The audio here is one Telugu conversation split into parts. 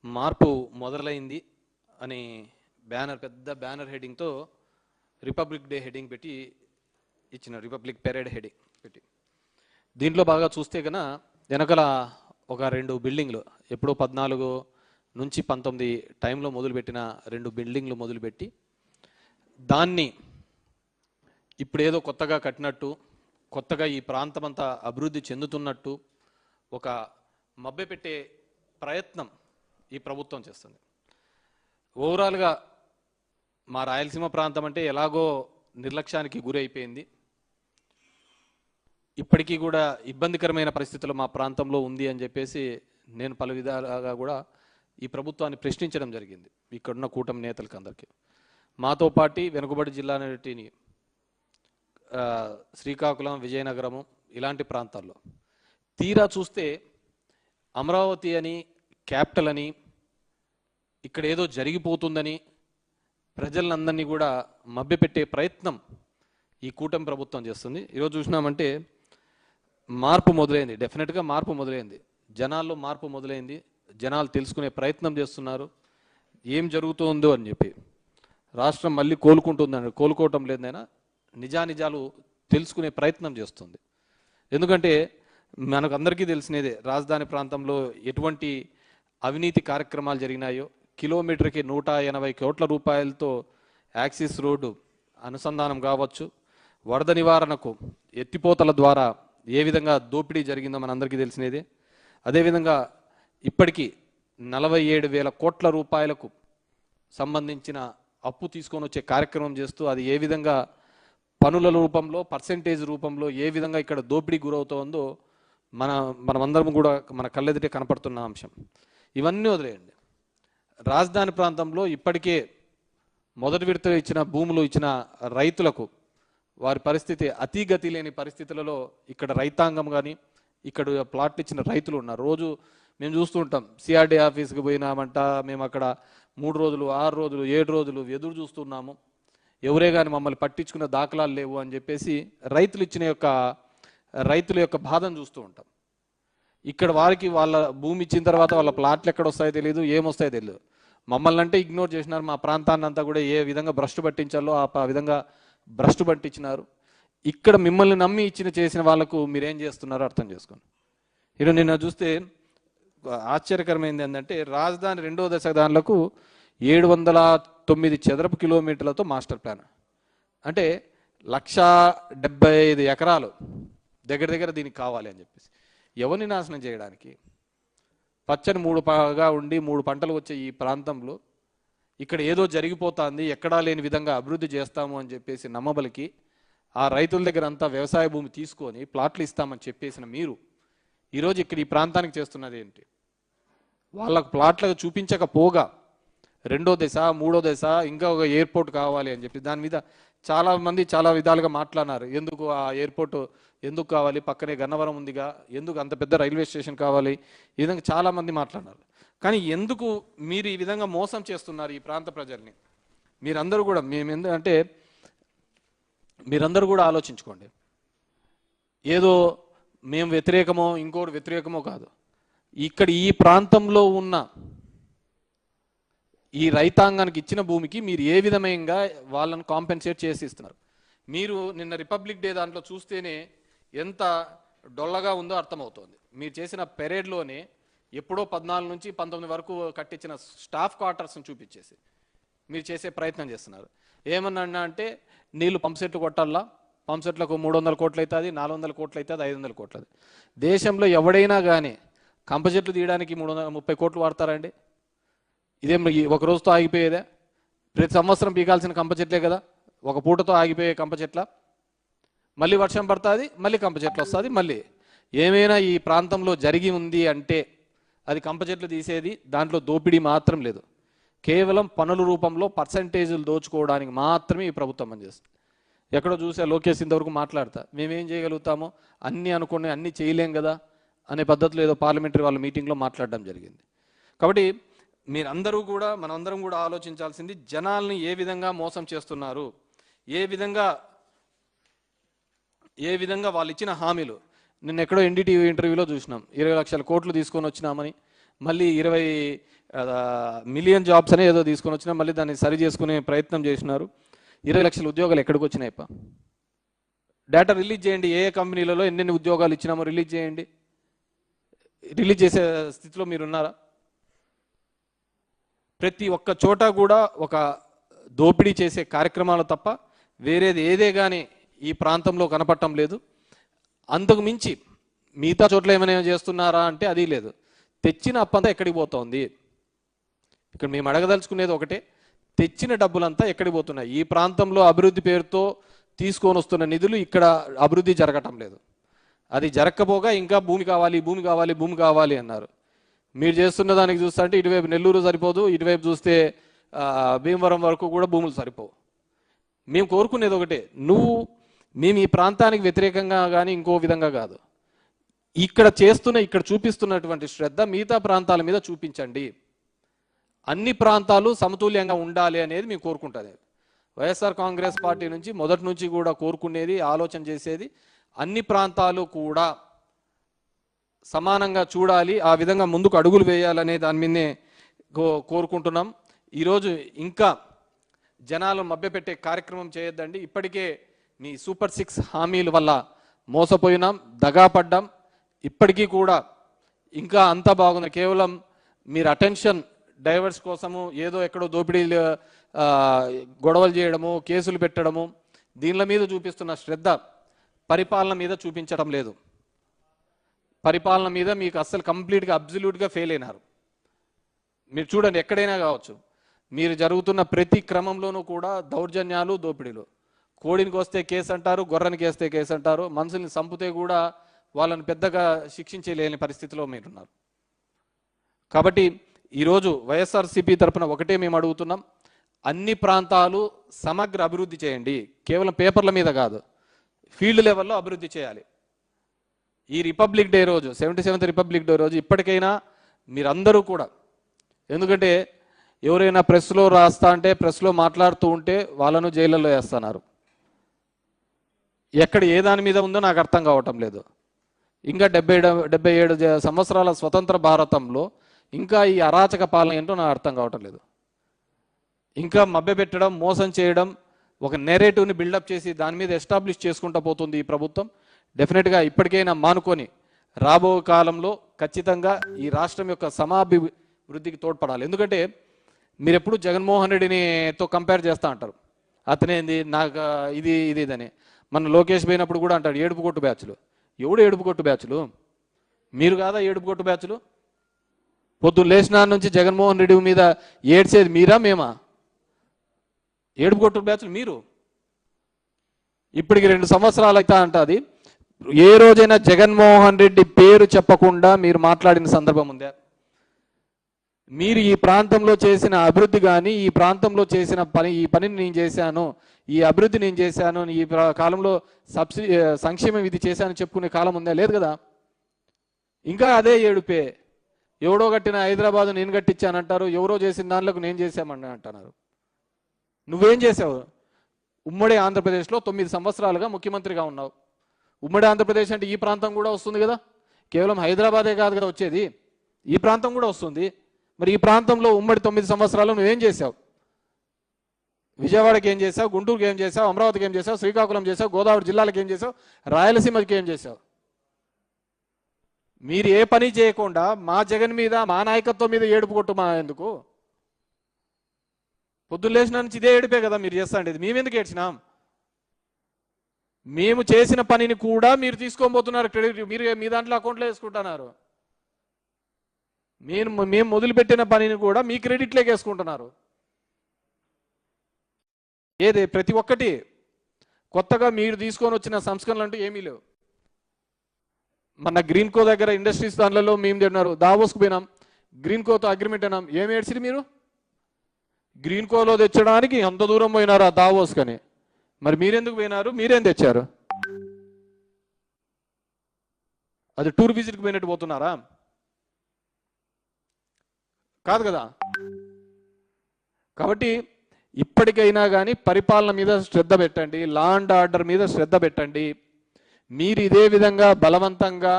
మార్పు మొదలైంది అని పెద్ద బ్యానర్ హెడ్డింగ్తో రిపబ్లిక్ డే హెడ్డింగ్ పెట్టి ఇచ్చిన, రిపబ్లిక్ పెరేడ్ హెడ్డింగ్ పెట్టి. దీంట్లో బాగా చూస్తే కన్నా వెనకల ఒక 2 బిల్డింగ్లు ఎప్పుడో 14 నుంచి 19 టైంలో మొదలుపెట్టిన 2 బిల్డింగ్లు మొదలుపెట్టి దాన్ని ఇప్పుడేదో కొత్తగా కట్టినట్టు, కొత్తగా ఈ ప్రాంతం అంతా అభివృద్ధి చెందుతున్నట్టు ఒక మభ్యపెట్టే ప్రయత్నం ఈ ప్రభుత్వం చేస్తుంది. ఓవరాల్గా మా రాయలసీమ ప్రాంతం అంటే ఎలాగో నిర్లక్ష్యానికి గురైపోయింది. ఇప్పటికీ కూడా ఇబ్బందికరమైన పరిస్థితులు మా ప్రాంతంలో ఉంది అని చెప్పేసి నేను పలు విధాలుగా కూడా ఈ ప్రభుత్వాన్ని ప్రశ్నించడం జరిగింది. ఇక్కడున్న కూటమి నేతలకు అందరికీ, మాతో పాటు వెనుకబడి జిల్లాని శ్రీకాకుళం, విజయనగరము ఇలాంటి ప్రాంతాల్లో తీరా చూస్తే అమరావతి అని, క్యాపిటల్ అని, ఇక్కడ ఏదో జరిగిపోతుందని ప్రజలందరినీ కూడా మభ్యపెట్టే ప్రయత్నం ఈ కూటమి ప్రభుత్వం చేస్తుంది. ఈరోజు చూసినామంటే మార్పు మొదలైంది, డెఫినెట్గా మార్పు మొదలైంది, జనాల్లో మార్పు మొదలైంది. జనాలు తెలుసుకునే ప్రయత్నం చేస్తున్నారు ఏం జరుగుతుందో అని చెప్పి. రాష్ట్రం మళ్ళీ కోలుకుంటుందని, కోలుకోవటం లేదైనా నిజానిజాలు తెలుసుకునే ప్రయత్నం చేస్తుంది. ఎందుకంటే మనకు అందరికీ తెలిసినదే, రాజధాని ప్రాంతంలో ఎటువంటి అవినీతి కార్యక్రమాలు జరిగినాయో, కిలోమీటర్కి 180 కోట్ల రూపాయలతో యాక్సిస్ రోడ్డు అనుసంధానం కావచ్చు, వరద నివారణకు ఎత్తిపోతల ద్వారా ఏ విధంగా దోపిడీ జరిగిందో మనందరికీ తెలిసినదే. అదేవిధంగా ఇప్పటికీ 47,000 కోట్ల రూపాయలకు సంబంధించిన అప్పు తీసుకొని వచ్చే కార్యక్రమం చేస్తూ అది ఏ విధంగా పనుల రూపంలో, పర్సెంటేజ్ రూపంలో ఏ విధంగా ఇక్కడ దోపిడీ గురవుతోందో మనమందరం కూడా మన కళ్ళెదుటే కనపడుతున్న అంశం. ఇవన్నీ వదిలేయండి, రాజధాని ప్రాంతంలో ఇప్పటికే మొదటి విడత ఇచ్చిన భూములు ఇచ్చిన రైతులకు వారి పరిస్థితి అతిగతి లేని పరిస్థితులలో ఇక్కడ రైతాంగం కానీ, ఇక్కడ ప్లాట్లు ఇచ్చిన రైతులు ఉన్నారు. రోజు మేము చూస్తూ ఉంటాం, సిఆర్డీ ఆఫీస్కి పోయినామంట, మేము అక్కడ 3 రోజులు, 6 రోజులు, 7 రోజులు ఎదురు చూస్తున్నాము, ఎవరే కానీ మమ్మల్ని పట్టించుకున్న దాఖలాలు లేవు అని చెప్పేసి రైతుల యొక్క బాధను చూస్తూ ఉంటాం. ఇక్కడ వారికి వాళ్ళ భూమి ఇచ్చిన తర్వాత వాళ్ళ ప్లాట్లు ఎక్కడ వస్తాయో తెలియదు, ఏమొస్తాయో తెలియదు. మమ్మల్ని అంటే ఇగ్నోర్ చేసినారు, మా ప్రాంతాన్ని అంతా కూడా ఏ విధంగా భ్రష్టు పట్టించాలో ఆ విధంగా భ్రష్టు పట్టించినారు. ఇక్కడ మిమ్మల్ని నమ్మి చేసిన వాళ్ళకు మీరేం చేస్తున్నారో అర్థం చేసుకోండి. ఈరోజు నిన్న చూస్తే ఆశ్చర్యకరమైంది ఏంటంటే, రాజధాని 2వ దశ దానిలకు 709 చదరపు కిలోమీటర్లతో మాస్టర్ ప్లాన్, అంటే 175 ఎకరాలు దగ్గర దీనికి కావాలి అని చెప్పేసి. ఎవరిని నాశనం చేయడానికి? పచ్చని 3 ఉండి 3 పంటలు వచ్చే ఈ ప్రాంతంలో ఇక్కడ ఏదో జరిగిపోతుంది, ఎక్కడా లేని విధంగా అభివృద్ధి చేస్తాము అని చెప్పేసి నమ్మబలికి ఆ రైతుల దగ్గర అంతా వ్యవసాయ భూమి తీసుకొని ప్లాట్లు ఇస్తామని చెప్పేసిన మీరు ఈరోజు ఇక్కడ ఈ ప్రాంతానికి చేస్తున్నది ఏంటి? వాళ్ళకు ప్లాట్లకు చూపించకపోగా 2వ దశ, 3వ దశ, ఇంకా ఒక ఎయిర్పోర్ట్ కావాలి అని చెప్పి దాని మీద చాలామంది చాలా విధాలుగా మాట్లాడినారు. ఎందుకు ఆ ఎయిర్పోర్ట్ ఎందుకు కావాలి, పక్కనే గన్నవరం ఉందిగా, ఎందుకు అంత పెద్ద రైల్వే స్టేషన్ కావాలి, ఈ విధంగా చాలామంది మాట్లాడినారు. కానీ ఎందుకు మీరు ఈ విధంగా మోసం చేస్తున్నారు ఈ ప్రాంత ప్రజల్ని? మీరందరూ కూడా మీరందరూ కూడా ఆలోచించుకోండి. ఏదో మేము వ్యతిరేకమో ఇంకోటి వ్యతిరేకమో కాదు. ఇక్కడ ఈ ప్రాంతంలో ఉన్న ఈ రైతాంగానికి ఇచ్చిన భూమికి మీరు ఏ విధంగా వాళ్ళని కాంపెన్సేట్ చేసి ఇస్తున్నారు? మీరు నిన్న రిపబ్లిక్ డే దాంట్లో చూస్తేనే ఎంత డొల్లగా ఉందో అర్థమవుతోంది. మీరు చేసిన పెరేడ్లోనే ఎప్పుడో 14 నుంచి 19 వరకు కట్టించిన స్టాఫ్ క్వార్టర్స్ని చూపించేసి మీరు చేసే ప్రయత్నం చేస్తున్నారు. ఏమన్నా అంటే నీళ్లు పంప్సెట్లు కొట్టాలా, పంప్సెట్లకు 300 కోట్లు అవుతుంది, 400 కోట్లు అవుతుంది, 500 కోట్లు అవుతుంది. దేశంలో ఎవడైనా కానీ కంపచెట్లు తీయడానికి 330 కోట్లు వాడతారండి? ఇదేం ఒక రోజుతో ఆగిపోయేదే? ప్రతి సంవత్సరం పీకాల్సిన కంపచెట్లే కదా, ఒక పూటతో ఆగిపోయే కంపచెట్ల. మళ్ళీ వర్షం పడుతుంది, మళ్ళీ కంపచెట్లు వస్తుంది. మళ్ళీ ఏమైనా ఈ ప్రాంతంలో జరిగి ఉంది అంటే అది కంపచెట్లు తీసేది, దాంట్లో దోపిడీ మాత్రం లేదు. కేవలం పనుల రూపంలో పర్సంటేజీలు దోచుకోవడానికి మాత్రమే ఈ ప్రభుత్వం పనిచేస్తుంది. ఎక్కడో చూసా లోకేష్ ఇంతవరకు మాట్లాడతా, మేమేం చేయగలుగుతామో అన్నీ అనుకుని అన్నీ చేయలేం కదా అనే పద్ధతిలో ఏదో పార్లమెంటరీ వాళ్ళ మీటింగ్లో మాట్లాడడం జరిగింది. కాబట్టి మీరందరూ కూడా, మనందరం కూడా ఆలోచించాల్సింది, జనాల్ని ఏ విధంగా మోసం చేస్తున్నారు, ఏ విధంగా వాళ్ళు ఇచ్చిన హామీలు. నిన్న ఎక్కడో ఎన్డీటీవీ ఇంటర్వ్యూలో చూసినాం, 20 లక్షల కోట్లు తీసుకొని వచ్చినామని. మళ్ళీ 20 మిలియన్ జాబ్స్ అనే ఏదో తీసుకొని వచ్చినా మళ్ళీ దాన్ని సరి చేసుకునే ప్రయత్నం చేసినారు. 20 లక్షల ఉద్యోగాలు ఎక్కడికి వచ్చినాయప్ప? డేటా రిలీజ్ చేయండి, ఏ కంపెనీలలో ఎన్నెన్ని ఉద్యోగాలు ఇచ్చినామో రిలీజ్ చేయండి. రిలీజ్ చేసే స్థితిలో మీరున్నారా? ప్రతి ఒక్క చోట కూడా ఒక దోపిడీ చేసే కార్యక్రమాలు తప్ప వేరేది ఏదే కానీ ఈ ప్రాంతంలో కనపడటం లేదు. అంతకు మించి మిగతా చోట్ల ఏమైనా చేస్తున్నారా అంటే అది లేదు. తెచ్చిన అప్పంతా ఎక్కడికి పోతోంది? ఇక్కడ మేము అడగదలుచుకునేది ఒకటే, తెచ్చిన డబ్బులంతా ఎక్కడికి పోతున్నాయి? ఈ ప్రాంతంలో అభివృద్ధి పేరుతో తీసుకొని వస్తున్న నిధులు ఇక్కడ అభివృద్ధి జరగటం లేదు. అది జరగకపోగా ఇంకా భూమి కావాలి, భూమి కావాలి, భూమి కావాలి అన్నారు. మీరు చేస్తున్న దానికి చూస్తే అంటే ఇటువైపు నెల్లూరు సరిపోదు, ఇటువైపు చూస్తే భీమవరం వరకు కూడా భూములు సరిపోవు. మేము కోరుకునేది ఒకటే, మేము ఈ ప్రాంతానికి వ్యతిరేకంగా కానీ ఇంకో విధంగా కాదు, ఇక్కడ చూపిస్తున్నటువంటి శ్రద్ధ మిగతా ప్రాంతాల మీద చూపించండి. అన్ని ప్రాంతాలు సమతుల్యంగా ఉండాలి అనేది మేము కోరుకుంటుంది. వైఎస్ఆర్ కాంగ్రెస్ పార్టీ నుంచి మొదటి నుంచి కూడా కోరుకునేది, ఆలోచన చేసేది అన్ని ప్రాంతాలు కూడా సమానంగా చూడాలి, ఆ విధంగా ముందుకు అడుగులు వేయాలనే దాని మీదనే కోరుకుంటున్నాం. ఈరోజు ఇంకా జనాలు మభ్యపెట్టే కార్యక్రమం చేయొద్దండి. ఇప్పటికే మీ సూపర్ 6 హామీల వల్ల మోసపోయినాం, దగాపడ్డాం. ఇప్పటికీ కూడా ఇంకా అంతా బాగుంది. కేవలం మీరు అటెన్షన్ డైవర్స్ కోసము ఏదో ఎక్కడో దోపిడీలు గొడవలు చేయడము, కేసులు పెట్టడము, దీనిల మీద చూపిస్తున్న శ్రద్ధ పరిపాలన మీద చూపించడం లేదు. పరిపాలన మీద మీకు అస్సలు కంప్లీట్గా అబ్జల్యూట్గా ఫెయిల్ అయినారు. మీరు చూడండి, ఎక్కడైనా కావచ్చు, మీరు జరుగుతున్న ప్రతి క్రమంలోనూ కూడా దౌర్జన్యాలు, దోపిడీలు. కోడినికి వస్తే కేసు అంటారు, గొర్రెనికి వేస్తే కేసు అంటారు, మనుషుల్ని చంపితే కూడా వాళ్ళని పెద్దగా శిక్షించలేని పరిస్థితిలో మీరున్నారు. కాబట్టి ఈరోజు వైఎస్ఆర్సీపీ తరఫున ఒకటే మేము అడుగుతున్నాం, అన్ని ప్రాంతాలు సమగ్ర అభివృద్ధి చేయండి. కేవలం పేపర్ల మీద కాదు, ఫీల్డ్ లెవెల్లో అభివృద్ధి చేయాలి. ఈ రిపబ్లిక్ డే రోజు, 77th రిపబ్లిక్ డే రోజు ఇప్పటికైనా మీరందరూ కూడా, ఎందుకంటే ఎవరైనా ప్రెస్లో రాస్తా అంటే, ప్రెస్లో మాట్లాడుతూ ఉంటే వాళ్ళను జైళ్ళలో వేస్తున్నారు. ఎక్కడ ఏ దాని మీద ఉందో నాకు అర్థం కావటం లేదు. ఇంకా 77 సంవత్సరాల స్వతంత్ర భారతంలో ఇంకా ఈ అరాచక పాలన ఏంటో నాకు అర్థం కావటం లేదు. ఇంకా మభ్యపెట్టడం, మోసం చేయడం, ఒక నెరేటివ్ని బిల్డప్ చేసి దాని మీద ఎస్టాబ్లిష్ చేసుకుంటూ పోతుంది ఈ ప్రభుత్వం. డెఫినెట్గా ఇప్పటికైనా మానుకొని రాబో కాలంలో ఖచ్చితంగా ఈ రాష్ట్రం యొక్క సమాభివృద్ధికి తోడ్పడాలి. ఎందుకంటే మీరు ఎప్పుడు జగన్మోహన్ రెడ్డినితో కంపేర్ చేస్తూ అంటారు, అతనేంది నాకు ఇది ఇదని. మన లోకేష్ పోయినప్పుడు కూడా అంటాడు ఏడుపు కొట్టు బ్యాచ్లు. ఎవడు ఏడుపు కొట్టు బ్యాచ్లు? మీరు కాదా ఏడుపు కొట్టు బ్యాచ్లు? పొద్దున్న లేచినా నుంచి జగన్మోహన్ రెడ్డి మీద ఏడ్చేది మీరా మేమా? ఏడుపు కొట్టు బ్యాచ్లు మీరు. ఇప్పటికి 2 సంవత్సరాలు అయితే అంటది, ఏ రోజైనా జగన్మోహన్ రెడ్డి పేరు చెప్పకుండా మీరు మాట్లాడిన సందర్భం ఉందా? మీరు ఈ ప్రాంతంలో చేసిన అభివృద్ధి కానీ, ఈ ప్రాంతంలో చేసిన ఈ పనిని నేను చేశాను, ఈ అభివృద్ధి నేను చేశాను, ఈ కాలంలో సంక్షేమం ఇది చేశాను చెప్పుకునే కాలం ఉందా? లేదు కదా. ఇంకా అదే ఏడుపే. ఎవడో కట్టిన హైదరాబాద్ నేను కట్టించానంటారు, ఎవరో చేసిన దాంట్లోకి నేను చేశామని అంటున్నారు. నువ్వేం చేసావు? ఉమ్మడి ఆంధ్రప్రదేశ్లో 9 సంవత్సరాలుగా ముఖ్యమంత్రిగా ఉన్నావు. ఉమ్మడి ఆంధ్రప్రదేశ్ అంటే ఈ ప్రాంతం కూడా వస్తుంది కదా, కేవలం హైదరాబాదే కాదు కదా వచ్చేది, ఈ ప్రాంతం కూడా వస్తుంది. మరి ఈ ప్రాంతంలో ఉమ్మడి 9 సంవత్సరాలు నువ్వేం చేసావు? విజయవాడకి ఏం చేసావు? గుంటూరుకి ఏం చేసావు? అమరావతికి ఏం చేసావు? శ్రీకాకుళం చేసావు? గోదావరి జిల్లాలకు ఏం చేసావు? రాయలసీమకి ఏం చేసావు? మీరు ఏ పని చేయకుండా మా జగన్ మీద, మా నాయకత్వం మీద ఏడుపు కొట్టు మా ఎందుకు? పొద్దున్న లేచిన నుంచి ఇదే ఏడిపే కదా మీరు చేస్తాండేది. మేమెందుకు ఏడ్చినాం? మేము చేసిన పనిని కూడా మీరు తీసుకోబోతున్నారు క్రెడిట్, మీరు మీ దాంట్లో అకౌంట్లో వేసుకుంటున్నారు. మేము మొదలుపెట్టిన పనిని కూడా మీ క్రెడిట్లోకి వేసుకుంటున్నారు. ఏది ప్రతి ఒక్కటి కొత్తగా మీరు తీసుకొని వచ్చిన సంస్కరణలు అంటూ ఏమీ లేవు. మన గ్రీన్కో దగ్గర ఇండస్ట్రీస్ దానిలో మేము తిన్నారు, దావోస్కు పోయినాం, గ్రీన్కోతో అగ్రిమెంట్ అయినాం. ఏమి ఏడ్చిరు మీరు? గ్రీన్కోలో తెచ్చడానికి అంత దూరం పోయినారు ఆ దావోస్ కని. మరి మీరెందుకు పోయినారు? మీరేం తెచ్చారు? అది టూర్ విజిట్కి పోయినట్టు పోతున్నారా? కాదు కదా. కాబట్టి ఇప్పటికైనా కానీ పరిపాలన మీద శ్రద్ధ పెట్టండి, లా అండ్ ఆర్డర్ మీద శ్రద్ధ పెట్టండి. మీరు ఇదే విధంగా బలవంతంగా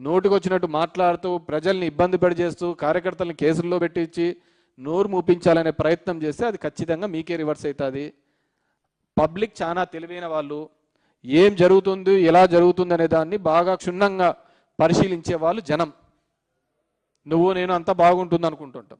నోటికొచ్చినట్టు మాట్లాడుతూ ప్రజల్ని ఇబ్బంది పడి చేస్తూ కార్యకర్తలను కేసుల్లో పెట్టించి నోరు మూపించాలనే ప్రయత్నం చేస్తే అది ఖచ్చితంగా మీకే రివర్స్ అవుతుంది. పబ్లిక్ చాలా తెలివైన వాళ్ళు, ఏం జరుగుతుంది ఎలా జరుగుతుంది అనే దాన్ని బాగా క్షుణ్ణంగా పరిశీలించే వాళ్ళు జనం. నువ్వు నేను అంతా బాగుంటుంది అనుకుంటుంటాం.